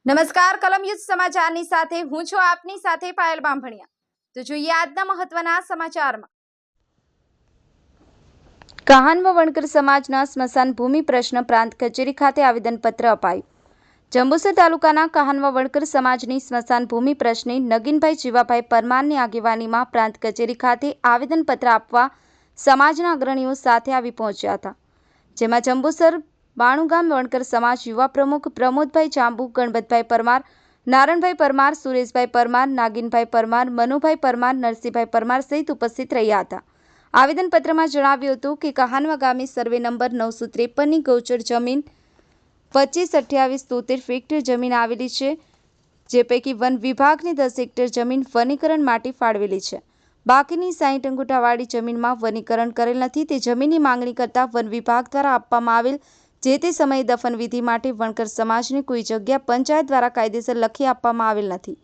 નમસ્કાર કલમ યુદ્ધ સમાચારની સાથે હું છું આપની સાથે પાયલ બામભણિયા। તો જોઈએ આજના મહત્વના સમાચારમાં। કહાનવા વણકર સમાજના સ્મશાન ભૂમિ પ્રશ્ન પ્રાંત કચેરી ખાતે આવેદનપત્ર અપાયું। જંબુસર તાલુકાના કહાનવા વણકર સમાજની સ્મશાન ભૂમિ પ્રશ્ને નગીનભાઈ જીવાભાઈ પરમારની આગેવાનીમાં પ્રાંત કચેરી ખાતે આવેદનપત્ર આપવા સમાજના અગ્રણીઓ સાથે આવી પહોંચ્યા હતા, જેમાં જંબુસર બાણુગામ વણકર સમાજ યુવા પ્રમુખ પ્રમોદભાઈ ચાંબુ, ગણપતભાઈ પરમાર, નારણભાઈ પરમાર, સુરેશભાઈ પરમાર, નાગીનભાઈ પરમાર, મનુભાઈ પરમાર, નરસિંહભાઈ પરમાર સહિત ઉપસ્થિત રહ્યા હતા। આવેદનપત્રમાં જણાવ્યું હતું કે કહાનવા ગામે સર્વે નંબર 953ની ગૌચર જમીન 252873 હેક્ટર જમીન આવેલી છે, જે પૈકી વન વિભાગની 10 હેક્ટર જમીન વનીકરણ માટે ફાળવેલી છે। બાકીની 60 અંગૂઠાવાળી જમીનમાં વનીકરણ કરેલ નથી। તે જમીનની માંગણી કરતા વન વિભાગ દ્વારા આપવામાં આવેલ જે તે સમયે દફન વિધિ માટે વણકર સમાજને કોઈ જગ્યા પંચાયત દ્વારા કાયદેસર લખી આપવામાં આવેલ નથી।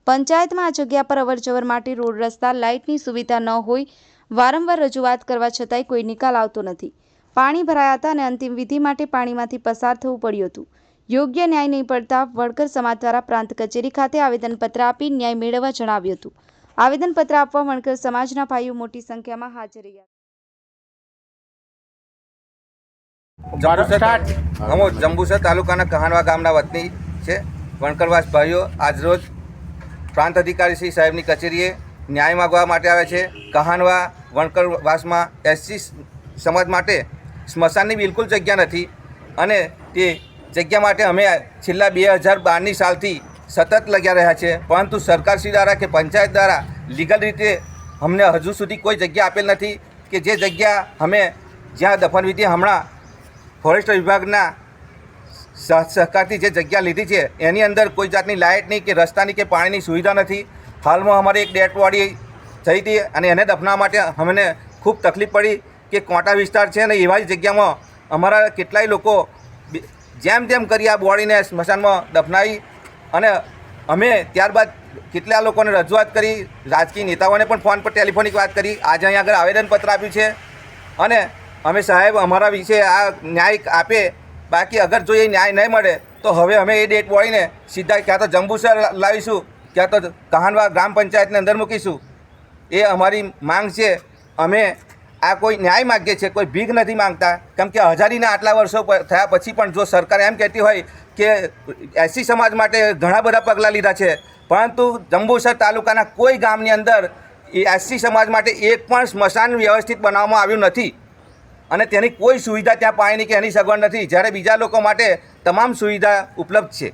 પંચાયતમાં આ જગ્યા પર અવરજવર માટે રોડ, રસ્તા, લાઇટની સુવિધા ન હોય। વારંવાર રજૂઆત કરવા છતાંય કોઈ નિકાલ આવતો નથી। પાણી ભરાયા હતા અને અંતિમ વિધિ માટે પાણીમાંથી પસાર થવું પડ્યું હતું। યોગ્ય ન્યાય નહીં પડતા વણકર સમાજ દ્વારા પ્રાંત કચેરી ખાતે આવેદનપત્ર આપી ન્યાય મેળવવા જણાવ્યું હતું। આવેદનપત્ર આપવા વણકર સમાજના ભાઈઓ મોટી સંખ્યામાં હાજર રહ્યા। જંબુસર તાલુકાના કહાનવા ગામના વતની છે। વણકરવાસ ભાઈઓ આજરોજ પ્રાંત અધિકારી શ્રી સાહેબની કચેરીએ ન્યાય માગવા માટે આવે છે। કહાનવા વણકરવાસમાં એસસી સમાજ માટે સ્મશાનની બિલકુલ જગ્યા નથી અને તે જગ્યા માટે અમે છેલ્લા 2012ની સાલથી સતત લગ્યા રહ્યા છે, પરંતુ સરકારશ્રી દ્વારા કે પંચાયત દ્વારા લીગલ રીતે અમને હજુ સુધી કોઈ જગ્યા આપેલ નથી કે જે જગ્યા અમે જ્યાં દફનવિધિ હમણાં ફોરેસ્ટ વિભાગના સહકારથી જે જગ્યા લીધી છે એની અંદર કોઈ જાતની લાઇટની કે રસ્તાની કે પાણીની સુવિધા નથી। હાલમાં અમારી એક ડેડ બોડી થઈ હતી અને એને દફનાવવા માટે અમને ખૂબ તકલીફ પડી કે કોંટા વિસ્તાર છે અને એવા જ જગ્યામાં અમારા કેટલાય લોકો જેમ તેમ કરી આ બોડીને સ્મશાનમાં દફનાવી અને અમે ત્યારબાદ કેટલા લોકોને રજૂઆત કરી, રાજકીય નેતાઓને પણ ફોન પર ટેલિફોનિક વાત કરી। આજે અહીંયા આગળ આવેદનપત્ર આપ્યું છે અને અમે સાહેબ અમારા વિશે આ ન્યાય આપે, બાકી અગર જો એ ન્યાય નહીં મળે તો હવે અમે એ ડેડ બોડીને સીધા ક્યાં તો જંબુસર લાવીશું, ક્યાં તો કહાનવા ગ્રામ પંચાયતની અંદર મૂકીશું। એ અમારી માંગ છે। અમે આ કોઈ ન્યાય માગીએ છીએ, કોઈ ભીખ નથી માંગતા, કેમ કે આઝાદીના આટલા વર્ષો થયા પછી પણ જો સરકાર એમ કહેતી હોય કે એસસી સમાજ માટે ઘણા બધા પગલાં લીધા છે, પરંતુ જંબુસર તાલુકાના કોઈ ગામની અંદર એ એસસી સમાજ માટે એક પણ સ્મશાન વ્યવસ્થિત બનાવવામાં આવ્યું નથી અને તેની કોઈ સુવિધા ત્યાં પાણીની કે એની સગવડ નથી, જ્યારે બીજા લોકો માટે તમામ સુવિધા ઉપલબ્ધ છે।